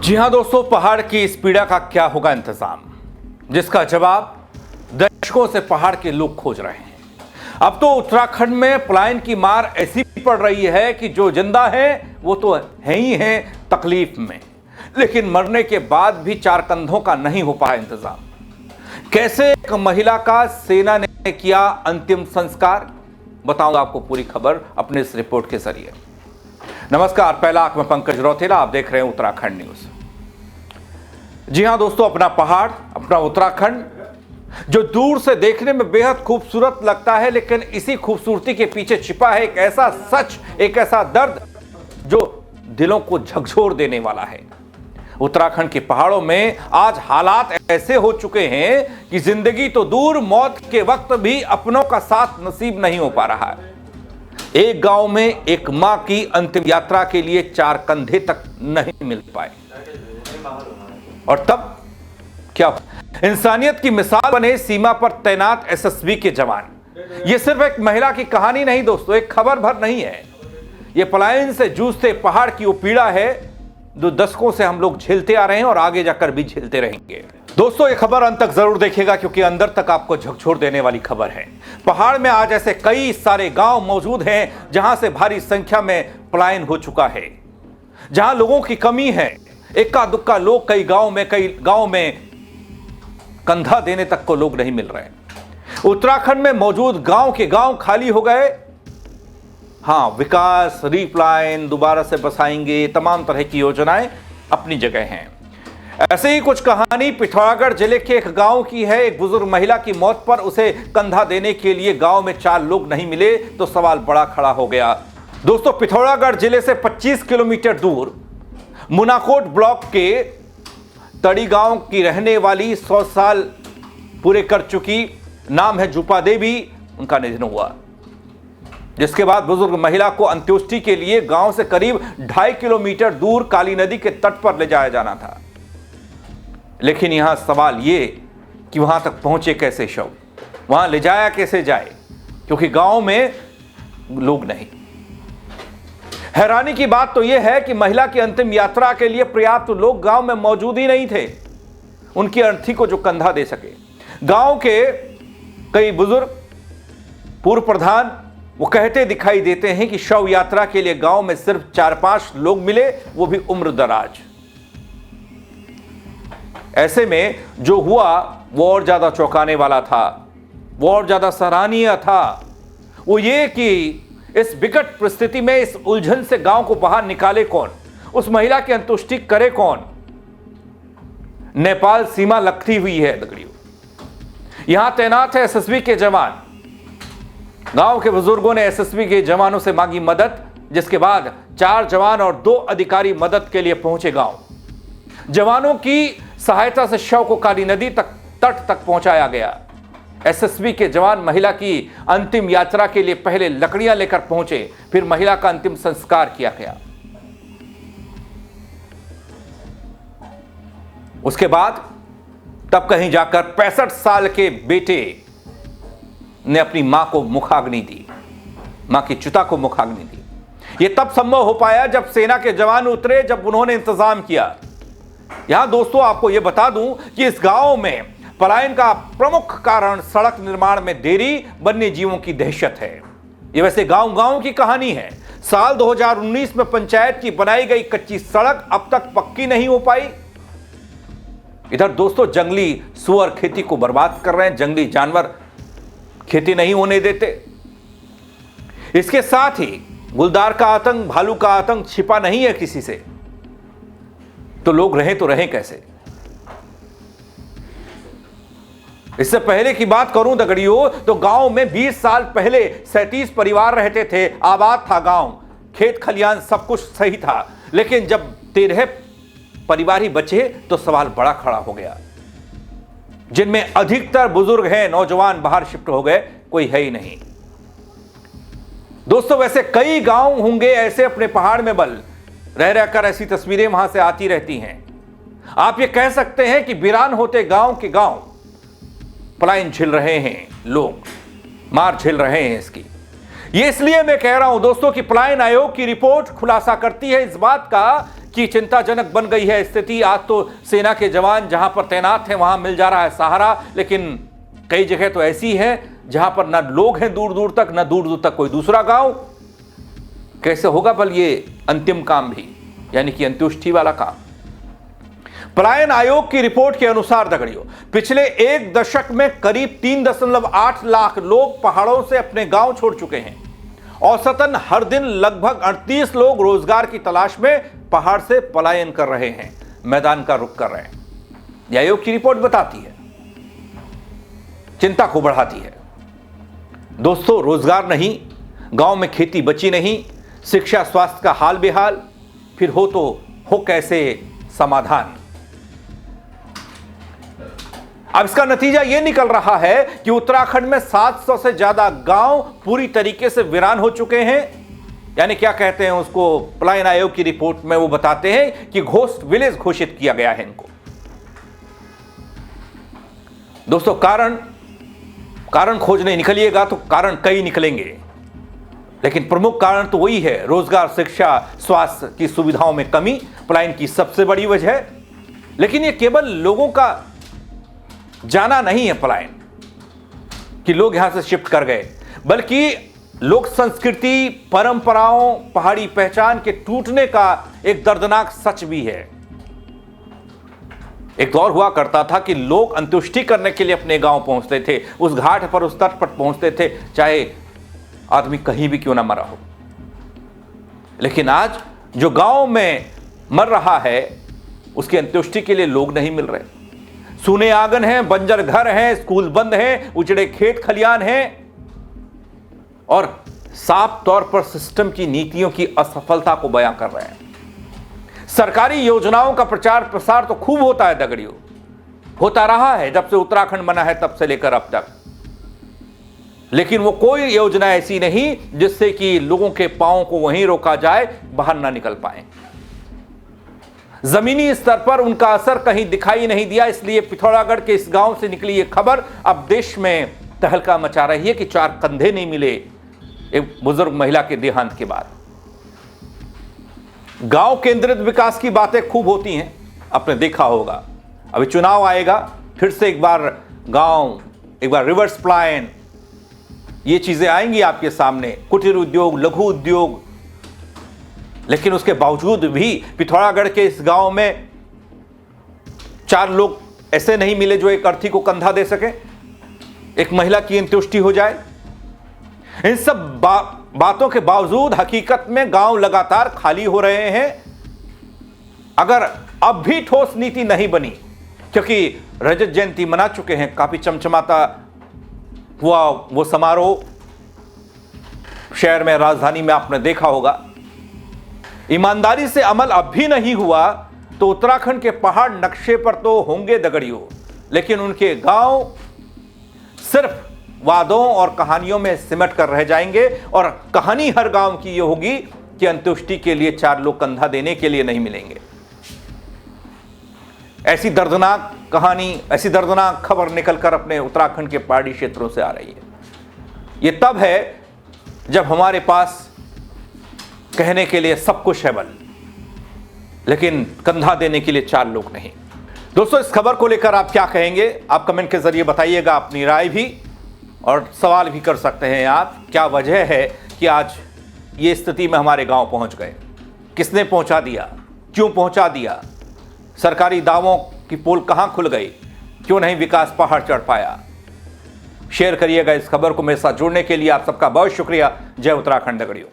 जी हां दोस्तों, पहाड़ की इस पीड़ा का क्या होगा इंतजाम, जिसका जवाब दशकों से पहाड़ के लोग खोज रहे हैं। अब तो उत्तराखंड में पलायन की मार ऐसी पड़ रही है कि जो जिंदा है वो तो है ही है तकलीफ में, लेकिन मरने के बाद भी चार कंधों का नहीं हो पाया इंतजाम। कैसे एक महिला का सेना ने किया अंतिम संस्कार, बताऊंगा आपको पूरी खबर अपने इस रिपोर्ट के जरिए। नमस्कार, पहला आंख में पंकज रौतेला, आप देख रहे हैं उत्तराखंड न्यूज। जी हां दोस्तों, अपना पहाड़, अपना उत्तराखंड जो दूर से देखने में बेहद खूबसूरत लगता है, लेकिन इसी खूबसूरती के पीछे छिपा है एक ऐसा सच, एक ऐसा दर्द जो दिलों को झकझोर देने वाला है। उत्तराखंड के पहाड़ों में आज हालात ऐसे हो चुके हैं कि जिंदगी तो दूर, मौत के वक्त भी अपनों का साथ नसीब नहीं हो पा रहा है। एक गांव में एक मां की अंतिम यात्रा के लिए चार कंधे तक नहीं मिल पाए, और तब क्या इंसानियत की मिसाल बने सीमा पर तैनात एसएसबी के जवान। यह सिर्फ एक महिला की कहानी नहीं दोस्तों, एक खबर भर नहीं है। यह पलायन से जूझते पहाड़ की वो पीड़ा है जो दशकों से हम लोग झेलते आ रहे हैं और आगे जाकर भी झेलते रहेंगे। दोस्तों, ये खबर अंत तक जरूर देखिएगा, क्योंकि अंदर तक आपको झकझोर देने वाली खबर है। पहाड़ में आज ऐसे कई सारे गांव मौजूद हैं जहां से भारी संख्या में पलायन हो चुका है, जहां लोगों की कमी है। इक्का दुक्का लोग कई गांव में कंधा देने तक को लोग नहीं मिल रहे। उत्तराखंड में मौजूद गांव के गांव खाली हो गए। हां, विकास, रीप्लायन, दोबारा से बसाएंगे, तमाम तरह की योजनाएं अपनी जगह हैं। ऐसे ही कुछ कहानी पिथौरागढ़ जिले के एक गांव की है। एक बुजुर्ग महिला की मौत पर उसे कंधा देने के लिए गांव में चार लोग नहीं मिले तो सवाल बड़ा खड़ा हो गया। दोस्तों, पिथौरागढ़ जिले से 25 किलोमीटर दूर मुनाकोट ब्लॉक के तड़ी गांव की रहने वाली 100 साल पूरे कर चुकी, नाम है जूपा देवी, उनका निधन हुआ, जिसके बाद बुजुर्ग महिला को अंत्येष्टि के लिए गांव से करीब 2.5 किलोमीटर दूर काली नदी के तट पर ले जाया जाना था। लेकिन यहां सवाल ये कि वहां तक पहुंचे कैसे शव, वहां ले जाया कैसे जाए, क्योंकि गांव में लोग नहीं। हैरानी की बात तो यह है कि महिला की अंतिम यात्रा के लिए पर्याप्त लोग गांव में मौजूद ही नहीं थे, उनकी अर्थी को जो कंधा दे सके। गांव के कई बुजुर्ग, पूर्व प्रधान, वो कहते दिखाई देते हैं कि शव यात्रा के लिए गांव में सिर्फ 4-5 लोग मिले, वो भी उम्र दराज। ऐसे में जो हुआ वो और ज्यादा चौंकाने वाला था, वो और ज्यादा सराहनीय था। वो ये कि इस विकट परिस्थिति में, इस उलझन से गांव को बाहर निकाले कौन, उस महिला की अंत्येष्टि करे कौन। नेपाल सीमा लगती हुई है दगड़ियों, यहां तैनात है एसएसबी के जवान। गांव के बुजुर्गों ने एसएसबी के जवानों से मांगी मदद, जिसके बाद 4 जवान और 2 अधिकारी मदद के लिए पहुंचे गांव। जवानों की सहायता से शव को काली नदी तट तक पहुंचाया गया। एसएसबी के जवान महिला की अंतिम यात्रा के लिए पहले लकड़ियां लेकर पहुंचे, फिर महिला का अंतिम संस्कार किया गया। उसके बाद तब कहीं जाकर 65 साल के बेटे ने अपनी मां को मुखाग्नि दी, मां की चिता को मुखाग्नि दी। यह तब संभव हो पाया जब सेना के जवान उतरे, जब उन्होंने इंतजाम किया। यहां दोस्तों आपको यह बता दूं कि इस गांव में पलायन का प्रमुख कारण सड़क निर्माण में देरी, वन्य जीवों की दहशत है। यह वैसे गांव की कहानी है। साल 2019 में पंचायत की बनाई गई कच्ची सड़क अब तक पक्की नहीं हो पाई। इधर दोस्तों जंगली सुअर खेती को बर्बाद कर रहे हैं, जंगली जानवर खेती नहीं होने देते। इसके साथ ही गुलदार का आतंक, भालू का आतंक छिपा नहीं है किसी से, तो लोग रहें तो रहें कैसे। इससे पहले की बात करूं दगड़ियों, तो गांव में 20 साल पहले 37 परिवार रहते थे, आबाद था गांव, खेत खलियान सब कुछ सही था। लेकिन जब 13 परिवार ही बचे तो सवाल बड़ा खड़ा हो गया, जिनमें अधिकतर बुजुर्ग हैं, नौजवान बाहर शिफ्ट हो गए, कोई है ही नहीं। दोस्तों, वैसे कई गांव होंगे ऐसे अपने पहाड़ में बल रह रहकर ऐसी तस्वीरें वहां से आती रहती हैं। आप ये कह सकते हैं कि वीरान होते गांव के गांव पलायन झेल रहे हैं, लोग मार झेल रहे हैं इसकी। ये इसलिए मैं कह रहा हूं दोस्तों कि पलायन आयोग की रिपोर्ट खुलासा करती है इस बात का कि चिंताजनक बन गई है स्थिति। आज तो सेना के जवान जहां पर तैनात हैं वहां मिल जा रहा है सहारा, लेकिन कई जगह तो ऐसी है जहां पर ना लोग हैं दूर दूर तक, ना दूर दूर तक कोई दूसरा गांव। कैसे होगा बल ये अंतिम काम भी, यानी कि अंत्येष्टि वाला काम। पलायन आयोग की रिपोर्ट के अनुसार दगड़ियों, पिछले एक दशक में करीब 3.8 लाख लोग पहाड़ों से अपने गांव छोड़ चुके हैं। औसतन हर दिन लगभग 38 लोग रोजगार की तलाश में पहाड़ से पलायन कर रहे हैं, मैदान का रुख कर रहे हैं। यह आयोग की रिपोर्ट बताती है, चिंता को बढ़ाती है। दोस्तों, रोजगार नहीं, गांव में खेती बची नहीं, शिक्षा स्वास्थ्य का हाल बेहाल, फिर हो तो हो कैसे समाधान। अब इसका नतीजा यह निकल रहा है कि उत्तराखंड में 700 से ज्यादा गांव पूरी तरीके से वीरान हो चुके हैं। यानी क्या कहते हैं उसको, पलायन आयोग की रिपोर्ट में वो बताते हैं कि घोस्ट विलेज घोषित किया गया है इनको। दोस्तों, कारण खोजने निकलिएगा तो कारण कई निकलेंगे, लेकिन प्रमुख कारण तो वही है, रोजगार, शिक्षा, स्वास्थ्य की सुविधाओं में कमी पलायन की सबसे बड़ी वजह है। लेकिन यह केवल लोगों का जाना नहीं है पलायन कि लोग यहां से शिफ्ट कर गए, बल्कि लोक संस्कृति, परंपराओं, पहाड़ी पहचान के टूटने का एक दर्दनाक सच भी है। एक दौर हुआ करता था कि लोग अंत्येष्टि करने के लिए अपने गांव पहुंचते थे, उस घाट पर, उस तट पर पहुंचते थे, चाहे आदमी कहीं भी क्यों ना मरा हो। लेकिन आज जो गांव में मर रहा है उसकी अंत्येष्टि के लिए लोग नहीं मिल रहे। सूने आंगन हैं, बंजर घर हैं, स्कूल बंद हैं, उजड़े खेत खलियान हैं, और साफ तौर पर सिस्टम की नीतियों की असफलता को बयां कर रहे हैं। सरकारी योजनाओं का प्रचार प्रसार तो खूब होता है दगड़ियों, होता रहा है जब से उत्तराखंड बना है तब से लेकर अब तक, लेकिन वो कोई योजना ऐसी नहीं जिससे कि लोगों के पांव को वहीं रोका जाए, बाहर ना निकल पाए। जमीनी स्तर पर उनका असर कहीं दिखाई नहीं दिया। इसलिए पिथौरागढ़ के इस गांव से निकली यह खबर अब देश में तहलका मचा रही है कि 4 कंधे नहीं मिले एक बुजुर्ग महिला के देहांत के बाद। गांव केंद्रित विकास की बातें खूब होती हैं, आपने देखा होगा। अभी चुनाव आएगा, फिर से एक बार गांव, एक बार रिवर्स पलायन, ये चीजें आएंगी आपके सामने, कुटीर उद्योग, लघु उद्योग। लेकिन उसके बावजूद भी पिथौरागढ़ के इस गांव में 4 लोग ऐसे नहीं मिले जो एक अर्थी को कंधा दे सके, एक महिला की अंत्येष्टि हो जाए। इन सब बातों के बावजूद हकीकत में गांव लगातार खाली हो रहे हैं। अगर अब भी ठोस नीति नहीं बनी, क्योंकि रजत जयंती मना चुके हैं, काफी चमचमाता हुआ वो समारोह शहर में, राजधानी में आपने देखा होगा। ईमानदारी से अमल अब भी नहीं हुआ तो उत्तराखंड के पहाड़ नक्शे पर तो होंगे दगड़ियों, लेकिन उनके गांव सिर्फ वादों और कहानियों में सिमट कर रह जाएंगे। और कहानी हर गांव की यह होगी कि अंत्येष्टि के लिए 4 लोग कंधा देने के लिए नहीं मिलेंगे। ऐसी दर्दनाक कहानी, ऐसी दर्दनाक खबर निकलकर अपने उत्तराखंड के पहाड़ी क्षेत्रों से आ रही है। यह तब है जब हमारे पास कहने के लिए सब कुछ है बल, लेकिन कंधा देने के लिए 4 लोग नहीं। दोस्तों, इस खबर को लेकर आप क्या कहेंगे? आप कमेंट के जरिए बताइएगा अपनी राय भी, और सवाल भी कर सकते हैं आप, क्या वजह है कि आज ये स्थिति में हमारे गांव पहुंच गए? किसने पहुंचा दिया? क्यों पहुंचा दिया? सरकारी दावों की पोल कहां खुल गई? क्यों नहीं विकास पहाड़ चढ़ पाया? शेयर करिएगा इस खबर को। मेरे साथ जुड़ने के लिए आप सबका बहुत शुक्रिया। जय उत्तराखंड दगड़ियों।